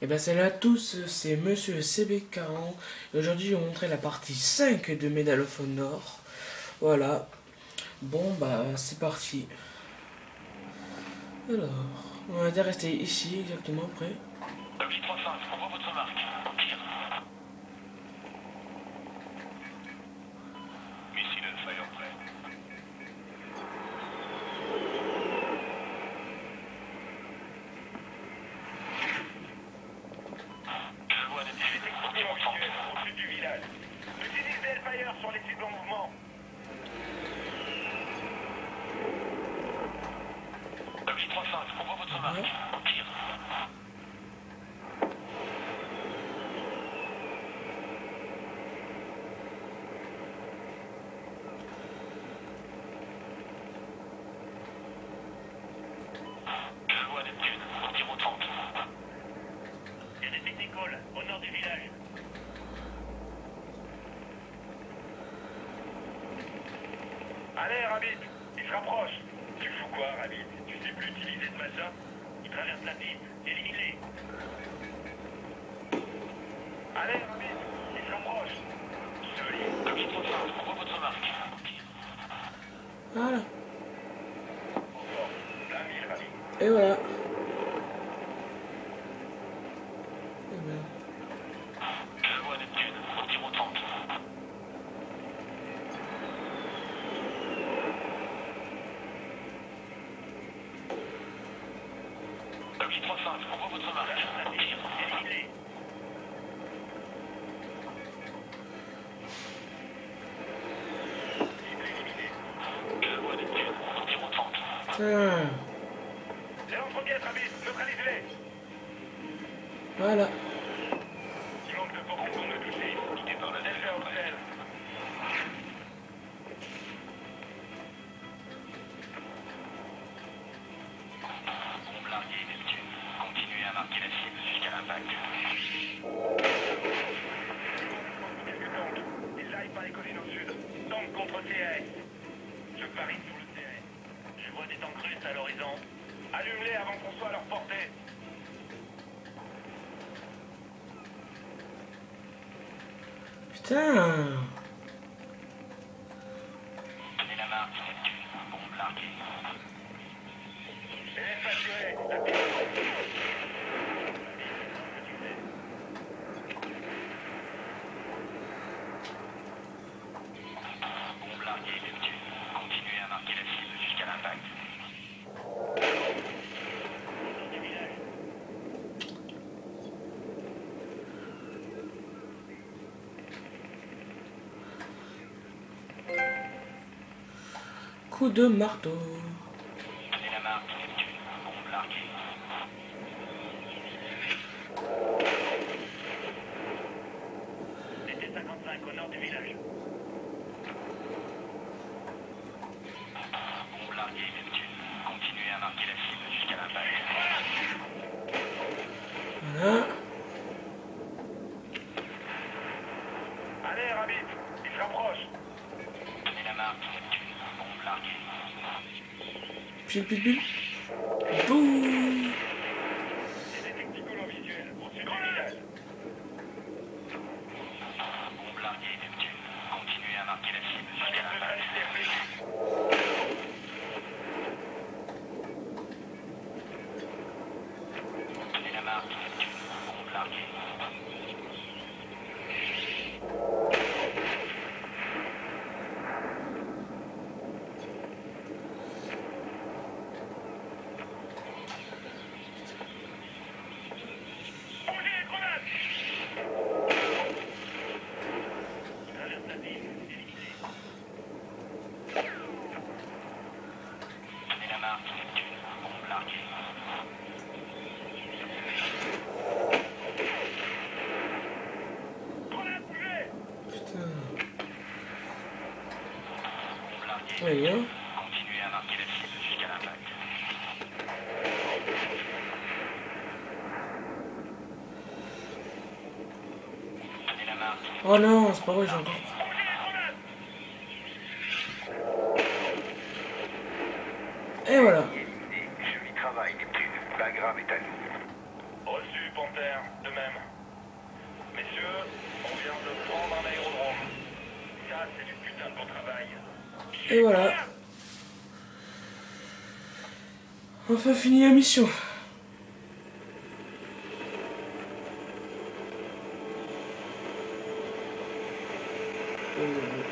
Et bien salut à tous, c'est Monsieur CB40 et aujourd'hui je vais vous montrer la partie 5 de Medal of Honor. Voilà, bon bah c'est parti. Alors, on va dire rester ici exactement près. Objectif 35, on voit votre marque. Tire. Missile Fire prêt. Je vois des difficultés au sud du village. Utilise des Hellfire sur les cibles en mouvement. Objectif 35, on voit votre marque. Tire. Je vois Neptune, on tire au 30. Il y a des technicoles au nord du village. Allez, Rabbit, il se rapproche. Tu fous quoi, Rabbit? Tu sais plus utiliser ce machin? Il traverse la piste, élimine-les. Allez, Rabbit, il se rapproche. Solide. Objectif 35, on voit votre marque. Voilà, Encore. Plein mille, Rabbit. et voilà. Eh ben, Je vois Neptune, on tire au 30. Objectif 35, on voit votre marque. Tire, élimine-les. Cible éliminée. Je vois Neptune, on tire au 30. tiens, Les lance-roquettes, Rabbit, neutralisez-les. voilà. Il manque de beaucoup pour me toucher. Guidé par la Delta Hôtel. Bombe larguée, Neptune. Continuez à marquer la cible jusqu'à l'impact. Quelques tanks. Ils arrivent par les collines au sud. Tank contre TAS. Je parie sur le TAS. Je vois des tanks russes à l'horizon. Allume-les avant qu'on soit à leur portée. Putain, Tenez la marque, Neptune. Bombe larguée. Laisse assurer. La piste. Bombe larguée, Neptune. Continuez à marquer la cible jusqu'à l'impact. coup de marteau. Tenez la marque, Neptune. Bombe larguée. C'était 55 au nord du village. Bombe larguée, Neptune. Continuez à marquer la cible jusqu'à l'impact. Voilà, Allez, Rabbit, il se rapproche. Tenez la marque, Neptune. Bombe larguée. pile pile pile. Boum. C'est des technicoles en visuel, au sud du village. Bombe larguée, Neptune. Continuez à marquer la cible jusqu'à l'impact. Tenez la marque, Neptune. Bombe larguée. Bougez, grenade! Traverse la piste, éliminez. Tenez la marque, Neptune. Bombe larguée. Grenade, bougez! Putain, Bombe larguée. oui hein. Continuez à marquer la cible jusqu'à l'impact. Tenez la marque. Oh non, c'est pas vrai, j'ai encore. Et voilà. Joli travail, Neptune. Bagram est à nous. Reçu, Panther, de même. Messieurs, on vient de prendre un aérodrome. Ça, c'est du putain de bon travail. Et voilà. Enfin fini la mission.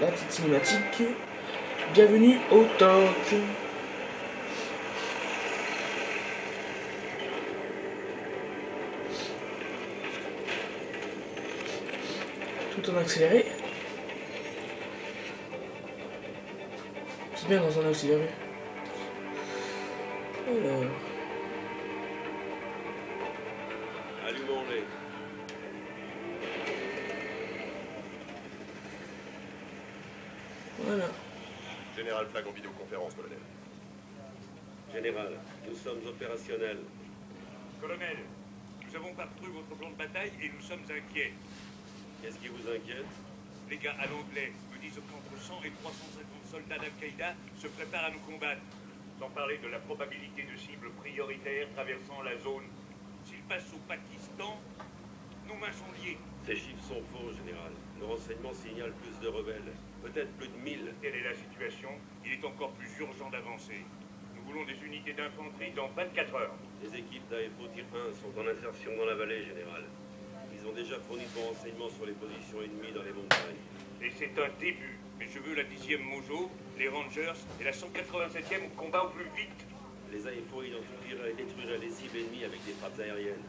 La petite cinématique. Bienvenue au TOC. Tout en accéléré. C'est bien dans un accéléré. Alors. Allumons-les. Voilà. Général Flag en vidéoconférence, colonel. Général, nous sommes opérationnels. Colonel, nous avons parcouru votre plan de bataille et nous sommes inquiets. Qu'est-ce qui vous inquiète? Les gars à l'anglais me disent qu'entre 100 et 350 soldats d'Al-Qaïda se préparent à nous combattre. Sans parler de la probabilité de cibles prioritaires traversant la zone. S'ils passent au Pakistan, nos mains sont liées. Ces chiffres sont faux, général. Nos renseignements signalent plus de rebelles. Peut-être plus de 1000. Telle est la situation. Il est encore plus urgent d'avancer. Nous voulons des unités d'infanterie dans 24 heures. Les équipes d'AFO Tir 1 sont en insertion dans la vallée, général. Ils ont déjà fourni de renseignements sur les positions ennemies dans les montagnes. Et c'est un début. Mais je veux la 10e Mojo, les Rangers et la 187e au combat au plus vite. Les AFO identifieraient et détruiraient les cibles ennemies avec des frappes aériennes.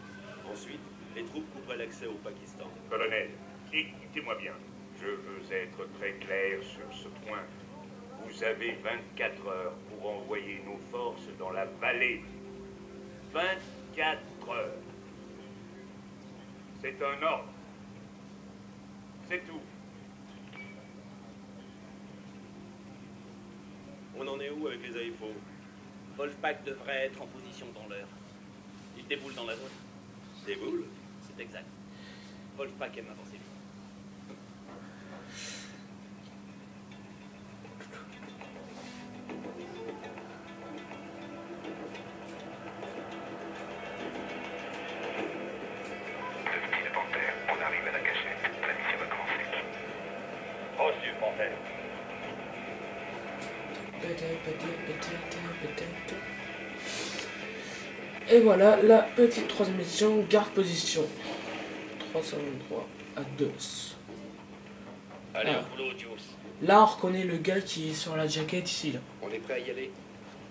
Ensuite, les troupes couperaient l'accès au Pakistan. Colonel, écoutez-moi bien. Je veux être très clair sur ce point. Vous avez 24 heures pour envoyer nos forces dans la vallée. 24 heures. C'est un ordre. C'est tout. On en est où avec les AFO? Wolfpack devrait être en position dans l'heure. Il déboule dans la zone. Déboule? C'est exact. Wolfpack aime avancer vite. Depuis le Panther, on arrive à la cachette. La mission va commencer. Reçu, Panther. Et voilà la petite troisième mission, garde position. 323 à 2. Allez, Ah. au boulot, Juice. Là on reconnaît le gars qui est sur la jaquette ici là. On est prêt à y aller.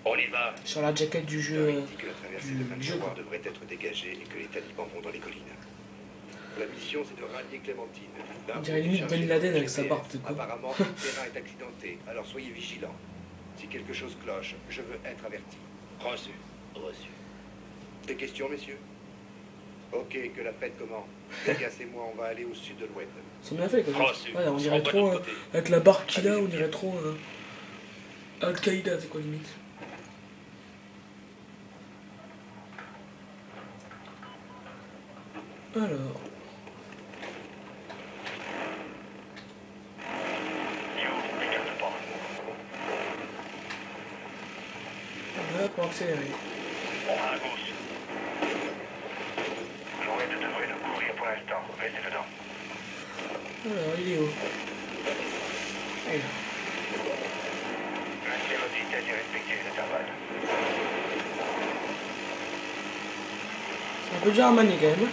On y va. Sur la jaquette du jeu. Il dit que la traversée de du jeu, Peshawar quoi. devrait être dégagée et que les talibans vont dans les collines. La mission, c'est de rallier Clémentine. On dirait limite Ben Laden avec sa barbe de quoi. Apparemment, le terrain est accidenté, alors soyez vigilants. Si quelque chose cloche, je veux être averti. Reçu. Reçu. Des questions, messieurs? Ok, que la fête commence. Vegas et moi, on va aller au sud de l'ouest. Ils sont bien faits quoi. Reçu. Ouais, on dirait On va de trop, l'autre côté. avec la barbe qu'il a, on dirait trop Al-Qaïda, c'est quoi limite. Alors. Voilà pour accélérer. On va à gauche. L'ouest devrait nous couvrir pour l'instant. Restez dedans. Alors, il est où? Ah, il est là. Maintenez votre vitesse et respectez les intervalles. C'est un peu dur à manier quand même.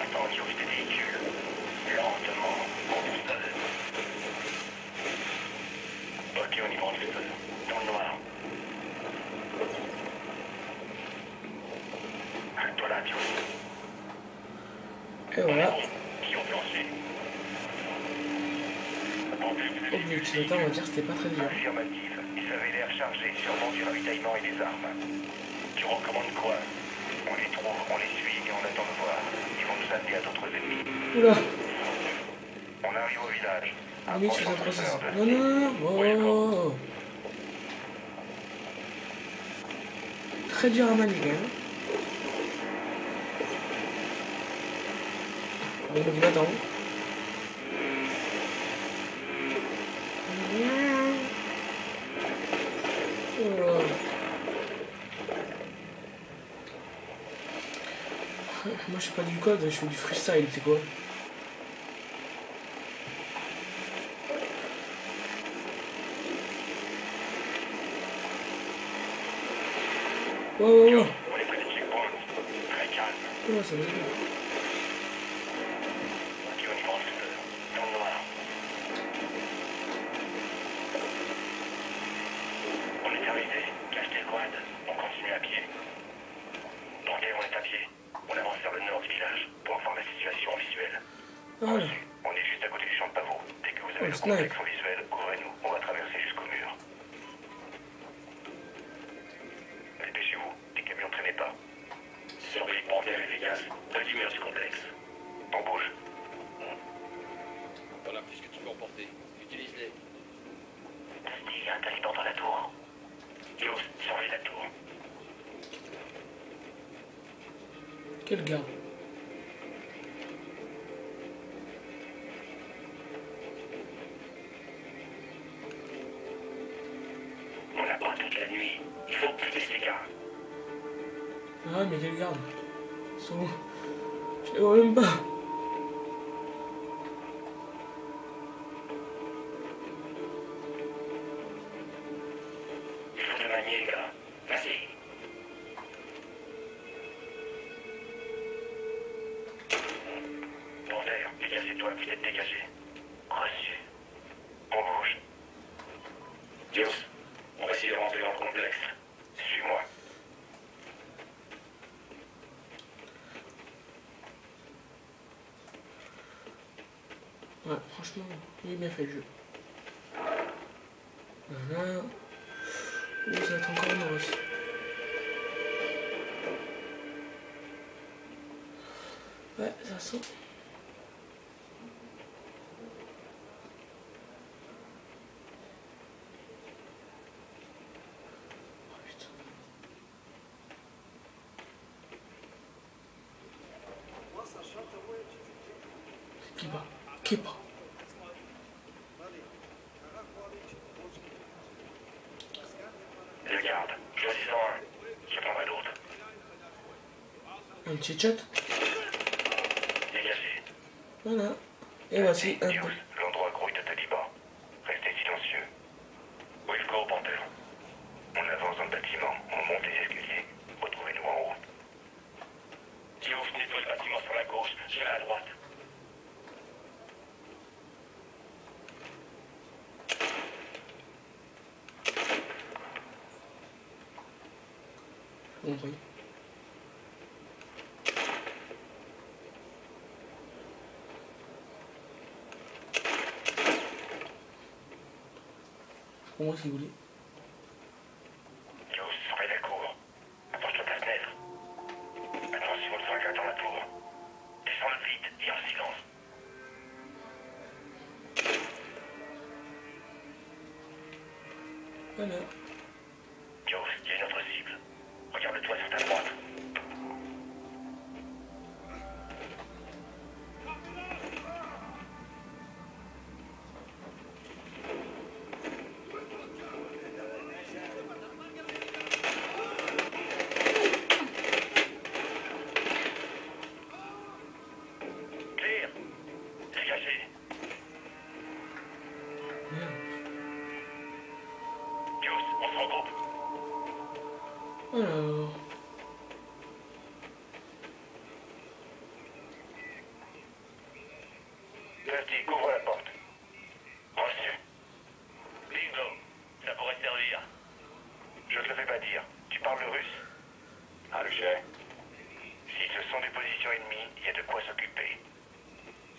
Attention, des véhicules. Lentement, on est seul. Ok, on y va, on est seul. Dans le noir. Toi là, Dios. Et voilà. Qui ont planché. Au utilisateur, on va dire que c'était pas très dur. Affirmatif. Ils avaient l'air chargés, sûrement du ravitaillement et des armes. Tu recommandes quoi? On les trouve, on les suit et on attend de voir. Ils vont nous amener à d'autres ennemis. Oula, On arrive au village. limite je suis en Approche process. notre Non, non, non, non. Oh. Très dur à manier quand même. Bon, il m'attend. Oh. Moi je fais pas du code, je fais du freestyle, c'est quoi? Oh, oh, oh. On est près des checkpoints. Très calme. Oh, ça va bien. Ok, on y va en scooter. Dans le noir. On est arrivé. Cache tes quad. On continue à pied. Ok, on est à pied. On avance vers le nord du village pour voir la situation visuelle. Voilà. On est juste à côté du champ de pavot. Dès que vous avez Oh, le snipe. complexe en visuel, couvrez-nous. On va traverser jusqu'au mur. Dépêchez-vous. Les camions traînez pas. Surveillez Panthère et Vegas. Deux du mur du complexe. On bouge. Voilà, puisque tu peux emporter. Utilise-les. Il y a un taliban dans la tour. Jules, surveille la tour. Quel garde? On n'a pas toute la nuit. Il faut buter ces gars. Ah, mais quel garde? Ils sont où? Je les vois même pas. Il faut te manier, les gars. Vas-y. Panthère, dégagez-toi, vous êtes dégagé. Reçu. On bouge. Jules, on va essayer de rentrer dans le complexe. Suis-moi. Ouais, franchement, il est bien fait le jeu. Voilà. Oh, ça va être encore mort aussi. Ouais, ça sent. Oh putain. C'est qui bat? Qui bat? Le garde, choisissons un. Je prendrai l'autre. Un petit chat. Dégagez. Voilà. Et voici un peu. Jules, l'endroit grouille de talibans. Restez silencieux. Wilco, Panthère. On avance dans le bâtiment, on monte les escaliers. Retrouvez-nous en haut. Diouf nettoie le bâtiment sur la gauche, j'irai à droite. Compris. Pour moi, si vous voulez. Diouf, surveille la cour. Approche-toi de la fenêtre. Attention aux cinq dans la tour. Descends vite et en silence. Voilà. Diouf, il y a une autre cible. Regarde le toit sur ta droite. Claire, dégagez. Merde. Diouf, on se regroupe. Alors. Dusty, couvre la porte. Reçu. Bingo, ça pourrait servir. Je te le fais pas dire. Tu parles le russe? Ah, le chef. Si ce sont des positions ennemies, il y a de quoi s'occuper.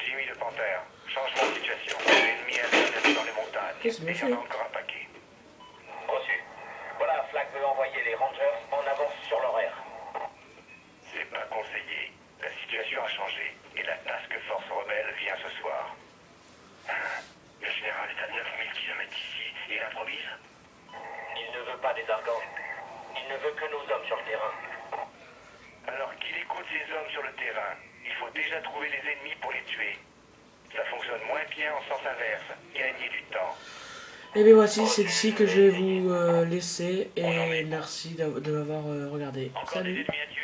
Jimmy de Panthère, changement de situation. L'ennemi est dans les montagnes. Ok, c'est bien Et il y en a fait. encore un paquet. Reçu. Voilà, Flag veut envoyer les Rangers en avance sur l'horaire. C'est pas conseillé. La situation a changé et la task force rebelle vient ce soir. Le général est à 9000 km d'ici et il improvise. Il ne veut pas des Afghans. Il ne veut que nos hommes sur le terrain. Alors qu'il écoute ses hommes sur le terrain. Il faut déjà trouver les ennemis pour les tuer. Ça fonctionne moins bien en sens inverse. Gagner du temps. Et bien voici, c'est ici que je vais vous laisser. Et merci de m'avoir regardé. Encore des Salut. ennemis à tuer.